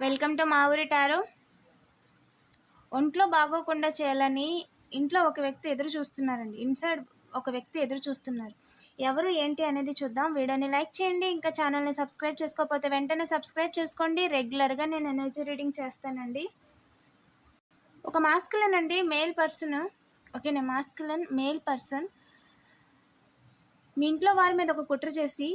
Welcome to మా ఊరి tarot. ఒంట్లో బాగోకుండా చేయాలని ఇంట్లో ఒక వ్యక్తి ఎదురు చూస్తున్నారండి. ఇన్సైడ్ ఒక వ్యక్తి ఎదురు చూస్తున్నారు. ఎవరు ఏంటి అనేది చూద్దాం. వీడియోని లైక్ చేయండి. ఇంకా ఛానల్ని సబ్స్క్రైబ్ చేసుకోకపోతే వెంటనే సబ్స్క్రైబ్ చేసుకోండి. రెగ్యులర్గా నేను ఎనర్జీ రీడింగ్ చేస్తానండి. ఒక మాస్కులన్ అండి, మేల్ పర్సన్. ఓకేనా, మాస్కులన్ మేల్ పర్సన్ మీ ఇంట్లో వారి మీద ఒక కుట్ర చేసి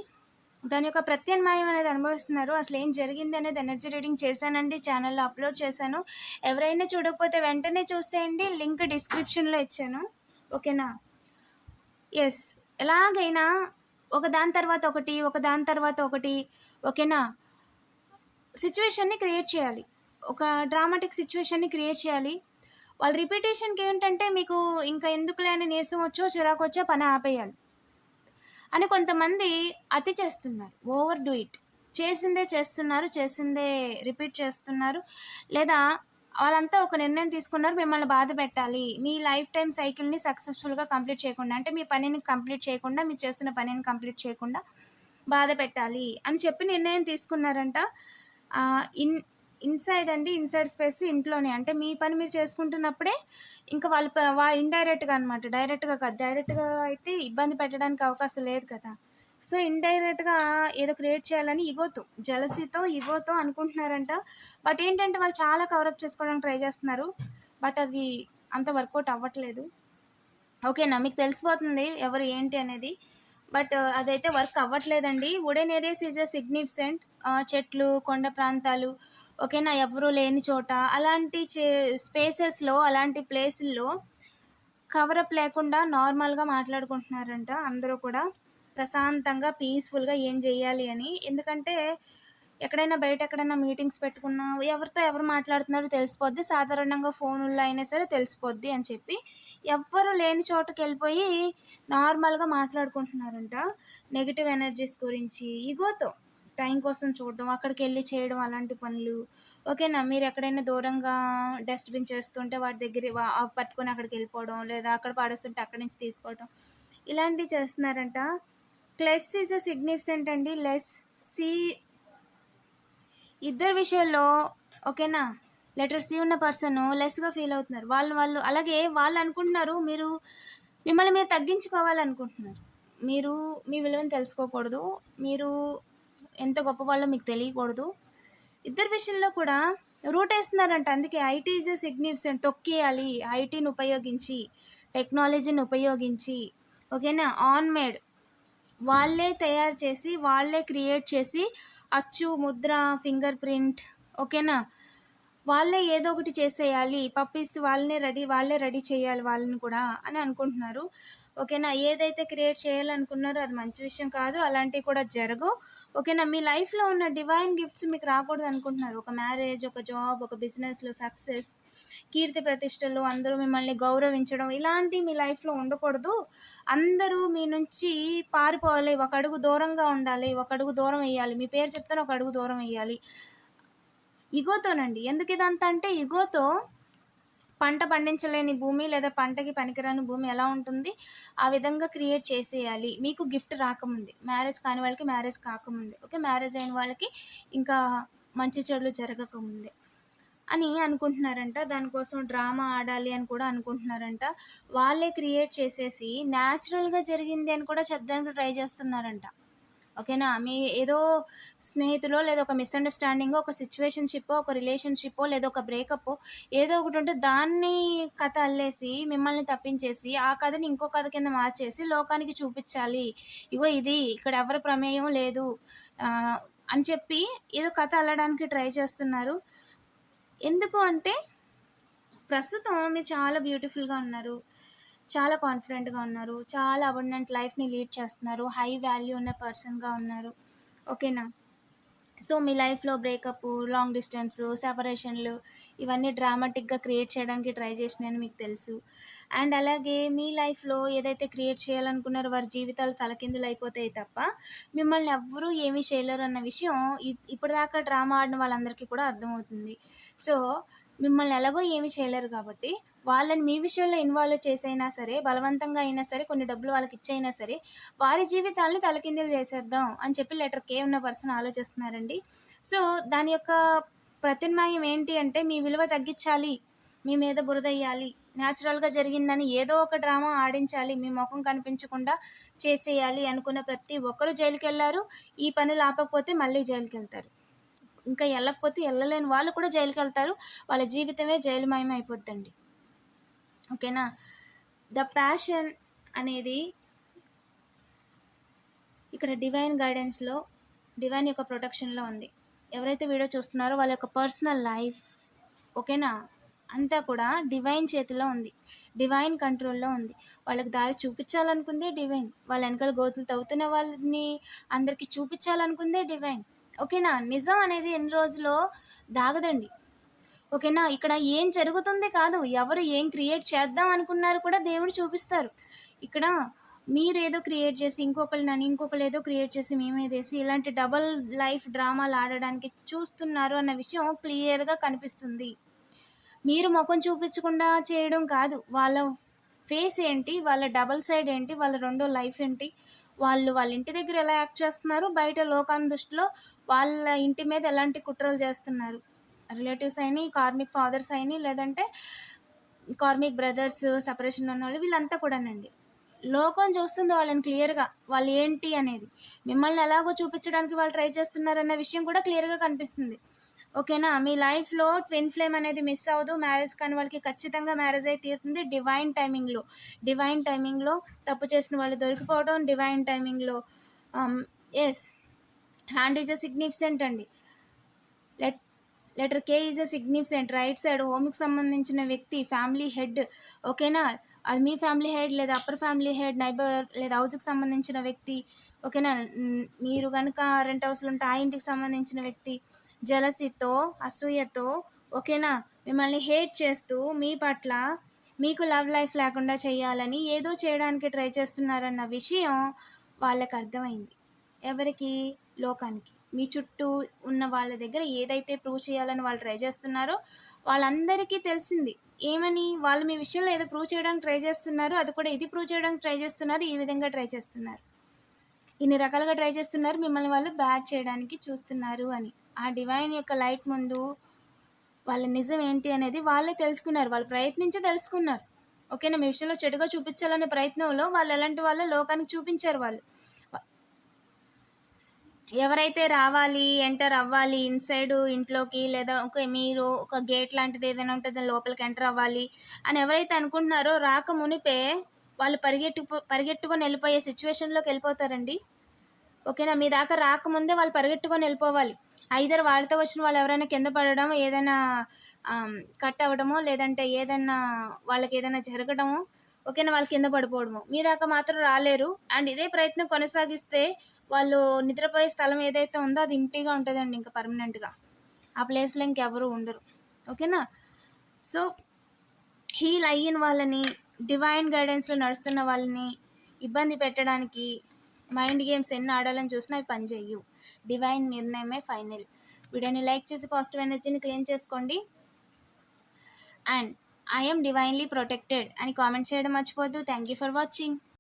దాని యొక్క ప్రత్యామ్నాయం అనేది అనుభవిస్తున్నారు. అసలు ఏం జరిగింది అనేది ఎనర్జీ రీడింగ్ చేశానండి, ఛానల్లో అప్లోడ్ చేశాను. ఎవరైనా చూడకపోతే వెంటనే చూసేయండి, లింక్ డిస్క్రిప్షన్లో ఇచ్చాను. ఓకేనా. ఎస్, ఎలాగైనా ఒక దాని తర్వాత ఒకటి, ఒక దాని తర్వాత ఒకటి, ఓకేనా, సిచ్యువేషన్ని క్రియేట్ చేయాలి. ఒక డ్రామాటిక్ సిచ్యువేషన్ని క్రియేట్ చేయాలి. వాళ్ళ రిపీటేషన్కి ఏంటంటే మీకు ఇంకా ఎందుకులే అని నీరసం వచ్చో చిరాకు వచ్చో పని ఆపేయాలి అని కొంతమంది అతి చేస్తున్నారు. Over do it. చేసిందే చేస్తున్నారు, చేసిందే రిపీట్ చేస్తున్నారు. లేదా వాళ్ళంతా ఒక నిర్ణయం తీసుకున్నారు, మిమ్మల్ని బాధ పెట్టాలి, మీ లైఫ్ టైం సైకిల్ని సక్సెస్ఫుల్గా కంప్లీట్ చేయకుండా, అంటే మీ పనిని కంప్లీట్ చేయకుండా, మీరు చేస్తున్న పనిని కంప్లీట్ చేయకుండా బాధ పెట్టాలి అని చెప్పి నిర్ణయం తీసుకున్నారంట. ఇన్సైడ్ అండి, ఇన్సైడ్ స్పేస్ ఇంట్లోనే, అంటే మీ పని మీరు చేసుకుంటున్నప్పుడే ఇంకా వాళ్ళు ఇండైరెక్ట్గా అనమాట, డైరెక్ట్గా కాదు. డైరెక్ట్గా అయితే ఇబ్బంది పెట్టడానికి అవకాశం లేదు కదా. సో ఇండైరెక్ట్గా ఏదో క్రియేట్ చేయాలని ఈగోతో, జలసీతో, ఈగోతో అనుకుంటున్నారంట. బట్ ఏంటంటే వాళ్ళు చాలా కవరప్ చేసుకోవడానికి ట్రై చేస్తున్నారు. బట్ అది అంత వర్కౌట్ అవ్వట్లేదు. ఓకేనా, మీకు తెలిసిపోతుంది ఎవరు ఏంటి అనేది. బట్ అదైతే వర్క్ అవ్వట్లేదండి. Wooden areas is a significant. చెట్లు, కొండ ప్రాంతాలు, ఓకేనా, ఎవరు లేని చోట, అలాంటి స్పేసెస్లో, అలాంటి ప్లేసుల్లో కవరప్ లేకుండా నార్మల్గా మాట్లాడుకుంటున్నారంట అందరూ కూడా, ప్రశాంతంగా పీస్ఫుల్గా ఏం చెయ్యాలి అని. ఎందుకంటే ఎక్కడైనా బయట ఎక్కడైనా మీటింగ్స్ పెట్టుకున్నా ఎవరితో ఎవరు మాట్లాడుతున్నారో తెలిసిపోద్ది, సాధారణంగా ఫోనుల్లో అయినా సరే తెలిసిపోద్ది అని చెప్పి ఎవ్వరు లేని చోటుకి వెళ్ళిపోయి నార్మల్గా మాట్లాడుకుంటున్నారంట నెగిటివ్ ఎనర్జీస్ గురించి. ఈగోతో టైం కోసం చూడడం, అక్కడికి వెళ్ళి చేయడం అలాంటి పనులు. ఓకేనా, మీరు ఎక్కడైనా దూరంగా డస్ట్బిన్ చేస్తుంటే వాటి దగ్గర పట్టుకొని అక్కడికి వెళ్ళిపోవడం, లేదా అక్కడ పాడేస్తుంటే అక్కడి నుంచి తీసుకోవడం, ఇలాంటివి చేస్తున్నారంట. లెస్ ఈజ్ అ సిగ్నిఫికెంట్ అండి. లెస్ సి ఇద్దరు విషయంలో, ఓకేనా, లెటర్ సి ఉన్న పర్సన్ లెస్గా ఫీల్ అవుతున్నారు. వాళ్ళు అలాగే వాళ్ళు అనుకుంటున్నారు మిమ్మల్ని మీరు తగ్గించుకోవాలనుకుంటున్నారు. మీరు మీ విలువను తెలుసుకోకూడదు, మీరు ఎంత గొప్పవాళ్ళో మీకు తెలియకూడదు. ఇద్దరు విషయంలో కూడా రూట్ వేస్తున్నారంట. అందుకే ఐటీ ఈజ్ ఎ సిగ్నిఫికెంట్. తొక్కేయాలి ఐటీని ఉపయోగించి, టెక్నాలజీని ఉపయోగించి, ఓకేనా, ఆన్ మేడ్ వాళ్ళే తయారు చేసి, వాళ్ళే క్రియేట్ చేసి, అచ్చు, ముద్ర, ఫింగర్ ప్రింట్, ఓకేనా, వాళ్ళే ఏదో ఒకటి చేసేయాలి, పప్పీస్ వాళ్ళే రెడీ చేయాలి వాళ్ళని కూడా అని అనుకుంటున్నారు. ఓకేనా, ఏదైతే క్రియేట్ చేయాలనుకున్నారో అది మంచి విషయం కాదు, అలాంటివి కూడా జరగవు. ఓకేనా, మీ లైఫ్లో ఉన్న డివైన్ గిఫ్ట్స్ మీకు రాకూడదు అనుకుంటున్నారు. ఒక మ్యారేజ్, ఒక జాబ్, ఒక బిజినెస్లో సక్సెస్, కీర్తి ప్రతిష్టలు, అందరూ మిమ్మల్ని గౌరవించడం, ఇలాంటివి మీ లైఫ్లో ఉండకూడదు. అందరూ మీ నుంచి పారిపోవాలి, ఒక అడుగు దూరంగా ఉండాలి, ఒక అడుగు దూరం వేయాలి, మీ పేరు చెప్తాను ఒక అడుగు దూరం వేయాలి. ఇగోతోనండి. ఎందుకు ఇదంతా అంటే, ఇగోతో పంట పండించలేని భూమి, లేదా పంటకి పనికిరాని భూమి ఎలా ఉంటుంది, ఆ విధంగా క్రియేట్ చేసేయాలి మీకు గిఫ్ట్ రాకముందే. మ్యారేజ్ కాని వాళ్ళకి మ్యారేజ్ కాకముందే, ఓకే, మ్యారేజ్ అయిన వాళ్ళకి ఇంకా మంచి చెడులు జరగకముందే అని అనుకుంటున్నారంట. దానికోసం డ్రామా ఆడాలి అని కూడా అనుకుంటున్నారంట. వాళ్ళే క్రియేట్ చేసేసి న్యాచురల్గా జరిగింది అని కూడా చెప్పడానికి ట్రై చేస్తున్నారంట. ఓకేనా, మీ ఏదో స్నేహితులో, లేదా ఒక మిస్అండర్స్టాండింగో, ఒక సిచ్యువేషన్షిప్పో, ఒక రిలేషన్షిప్పో, లేదా ఒక బ్రేకప్పో ఏదో ఒకటి ఉంటే దాన్ని కథ అల్లేసి మిమ్మల్ని తప్పించేసి ఆ కథని ఇంకో కథ కింద మార్చేసి లోకానికి చూపించాలి, ఇగో ఇది ఇక్కడ ఎవరి ప్రమేయం లేదు అని చెప్పి ఏదో కథ అల్లడానికి ట్రై చేస్తున్నారు. ఎందుకు అంటే ప్రస్తుతం మీరు చాలా బ్యూటిఫుల్గా ఉన్నారు, చాలా కాన్ఫిడెంట్గా ఉన్నారు, చాలా అబండెంట్ లైఫ్ని లీడ్ చేస్తున్నారు, హై వాల్యూ ఉన్న పర్సన్గా ఉన్నారు. ఓకేనా, సో మీ లైఫ్లో బ్రేకప్, లాంగ్ డిస్టెన్స్, సెపరేషన్లు, ఇవన్నీ డ్రామాటిక్గా క్రియేట్ చేయడానికి ట్రై చేసినాయని మీకు తెలుసు. అండ్ అలాగే మీ లైఫ్లో ఏదైతే క్రియేట్ చేయాలనుకున్నారో వారి జీవితాలు తలకిందులు అయిపోతాయి తప్ప మిమ్మల్ని ఎవ్వరూ ఏమీ చేయలేరు అన్న విషయం ఇప్పటిదాకా డ్రామా ఆడిన వాళ్ళందరికీ కూడా అర్థమవుతుంది. సో మిమ్మల్ని ఎలాగో ఏమీ చేయలేరు కాబట్టి వాళ్ళని మీ విషయంలో ఇన్వాల్వ్ చేసైనా సరే, బలవంతంగా అయినా సరే, కొన్ని డబ్బులు వాళ్ళకి ఇచ్చైనా సరే వారి జీవితాలని తలకిందులు చేసేద్దాం అని చెప్పి లెటర్ కే ఉన్న పర్సన్ ఆలోచిస్తున్నారండి. సో దాని యొక్క ప్రత్యామ్నాయం ఏంటి అంటే మీ విలువ తగ్గించాలి, మీ మీద బురదెయ్యాలి, న్యాచురల్‌గా జరిగిందని ఏదో ఒక డ్రామా ఆడించాలి, మీ మొఖం కనిపించకుండా చేసేయాలి అనుకున్న ప్రతి ఒక్కరు జైలుకెళ్లారు. ఈ పనులు ఆపకపోతే మళ్ళీ జైలుకెళ్తారు. ఇంకా ఎళ్ళకపోతే ఎళ్ళలేని వాళ్ళు కూడా జైలుకెళ్తారు. వాళ్ళ జీవితమే జైలుమయం అయిపోద్దండి. ఓకేనా? ద ప్యాషన్ అనేది ఇక్కడ డివైన్ గైడెన్స్‌లో, డివైన్ యొక్క ప్రొటెక్షన్‌లో ఉంది. ఎవరైతే వీడియో చూస్తున్నారో వాళ్ళ యొక్క పర్సనల్ లైఫ్, ఓకేనా, అంతా కూడా డివైన్ చేతిలో ఉంది. డివైన్ కంట్రోల్‌లో ఉంది. వాళ్ళకి దారి చూపించాలనుకుందే డివైన్. వాళ్ళ వెనకాల గోతులు తవ్వుతున్న వాళ్ళని అందరికీ చూపించాలనుకుందే డివైన్. ఓకేనా? నిజం అనేది ఎన్ని రోజులో దాగదండి. ఓకేనా? ఇక్కడ ఏం జరుగుతుంది కాదు, ఎవరు ఏం క్రియేట్ చేద్దాం అనుకున్నారు కూడా దేవుడు చూపిస్తారు. ఇక్కడ మీరేదో క్రియేట్ చేసి ఇంకొకళ్ళనని, ఇంకొకళ్ళేదో క్రియేట్ చేసి మీ మీదేసి ఇలాంటి డబుల్ లైఫ్ డ్రామాలు ఆడడానికి చూస్తున్నారు అన్న విషయం క్లియర్‌గా కనిపిస్తుంది. మీరు మొఖం చూపించకుండా చేయడం కాదు, వాళ్ళ ఫేస్ ఏంటి, వాళ్ళ డబుల్ సైడ్ ఏంటి, వాళ్ళ రెండో లైఫ్ ఏంటి, వాళ్ళు వాళ్ళ ఇంటి దగ్గర ఎలా యాక్ట్ చేస్తున్నారు, బయట లోకాన్ని దృష్టిలో వాళ్ళ ఇంటి మీద ఎలాంటి కుట్రలు చేస్తున్నారు. రిలేటివ్స్ అయిని, కార్మిక్ ఫాదర్స్ అయిని, లేదంటే కార్మిక్ బ్రదర్స్, సెపరేషన్ ఉన్నోళ్ళు వీళ్ళంతా కూడానండి. లోకం చూస్తుంది వాళ్ళని క్లియర్‌గా. వాళ్ళు ఏంటి అనేది. మిమ్మల్ని ఎలాగో చూపించడానికి వాళ్ళు ట్రై చేస్తున్నారన్న విషయం కూడా క్లియర్‌గా కనిపిస్తుంది. ఓకేనా? మీ లైఫ్‌లో ట్విన్ ఫ్లేమ్ అనేది మిస్ అవ్వదు. మ్యారేజ్ కాని వాళ్ళకి ఖచ్చితంగా మ్యారేజ్ అయి తీరుతుంది డివైన్ టైమింగ్‌లో. డివైన్ టైమింగ్‌లో తప్పు చేసిన వాళ్ళు దొరికిపోవడం, డివైన్ టైమింగ్‌లో ah, yes. Hand is a significant అండి. Let letter K is a significant. Right side హోమ్‌కి సంబంధించిన వ్యక్తి, ఫ్యామిలీ హెడ్. ఓకేనా? అది మీ ఫ్యామిలీ హెడ్ లేదా అప్పర్ ఫ్యామిలీ హెడ్, నైబర్ లేదా హౌస్‌కి సంబంధించిన వ్యక్తి. ఓకేనా? మీరు గనుక రెంట్ హౌస్‌లో ఉంటే ఆ ఇంటికి సంబంధించిన వ్యక్తి. జెలసీతో, అసూయతో, ఓకేనా, మిమ్మల్ని హేట్ చేస్తూ మీ పట్ల మీకు లవ్ లైఫ్ లేకుండా చేయాలని ఏదో చేయడానికి ట్రై చేస్తున్నారన్న విషయం వాళ్ళకి అర్థమైంది. ఎవరికి? లోకానికి. మీ చుట్టూ ఉన్న వాళ్ళ దగ్గర ఏదైతే ప్రూవ్ చేయాలని వాళ్ళు ట్రై చేస్తున్నారో వాళ్ళందరికీ తెలిసింది. ఏమని? వాళ్ళు మీ విషయంలో ఏదో ప్రూవ్ చేయడానికి ట్రై చేస్తున్నారు. అది కూడా ఇది ప్రూవ్ చేయడానికి ట్రై చేస్తున్నారు. ఈ విధంగా ట్రై చేస్తున్నారు. ఇన్ని రకాలుగా ట్రై చేస్తున్నారు. మిమ్మల్ని వాళ్ళు బ్యాడ్ చేయడానికి చూస్తున్నారు అని. ఆ డివైన్ యొక్క లైట్ ముందు వాళ్ళ నిజం ఏంటి అనేది వాళ్ళే తెలుసుకున్నారు. వాళ్ళు ప్రయత్నించి తెలుసుకున్నారు. ఓకేనా? మీ విషయంలో చెడుగా చూపించాలనే ప్రయత్నంలో వాళ్ళు ఎలాంటి వాళ్ళో లోకానికి చూపించారు వాళ్ళు. ఎవరైతే రావాలి, ఎంటర్ అవ్వాలి ఇన్‌సైడ్ ఇంట్లోకి, లేదా మీరు ఒక గేట్ లాంటిది ఏదైనా ఉంటే దాని లోపలికి ఎంటర్ అవ్వాలి అని ఎవరైతే అనుకుంటున్నారో రాక మునిపే వాళ్ళు పరిగెట్టుకొని వెళ్ళిపోయే సిచ్యువేషన్‌లోకి వెళ్ళిపోతారండి. ఓకేనా? మీ దాకా రాకముందే వాళ్ళు పరిగెట్టుకొని వెళ్ళిపోవాలి. ఐదర్ వాళ్ళతో వచ్చిన వాళ్ళు ఎవరైనా కింద పడడం, ఏదైనా కట్ అవ్వడమో, లేదంటే ఏదన్నా వాళ్ళకి ఏదైనా జరగడమో, ఓకేనా, వాళ్ళు కింద పడిపోవడమో. మీ దాకా మాత్రం రాలేరు. అండ్ ఇదే ప్రయత్నం కొనసాగిస్తే వాళ్ళు నిద్రపోయే స్థలం ఏదైతే ఉందో అది ఎంప్టీగా ఉంటదండి ఇంకా పర్మనెంట్‌గా. ఆ ప్లేస్‌లో ఇంకెవరు ఉండరు. ఓకేనా? సో, హీల్ అయ్యిన వాళ్ళని, డివైన్ గైడెన్స్‌లో నడుస్తున్న వాళ్ళని ఇబ్బంది పెట్టడానికి మైండ్ గేమ్స్ ఎన్ని ఆడాలని చూసినా అవి పనిచేయవు. డివైన్ నిర్ణయమే ఫైనల్. వీడియోని లైక్ చేసి పాజిటివ్ ఎనర్జీని క్లెయిమ్ చేసుకోండి. And I am divinely protected అని కామెంట్ చేయడం మర్చిపోవద్దు. Thank you for watching.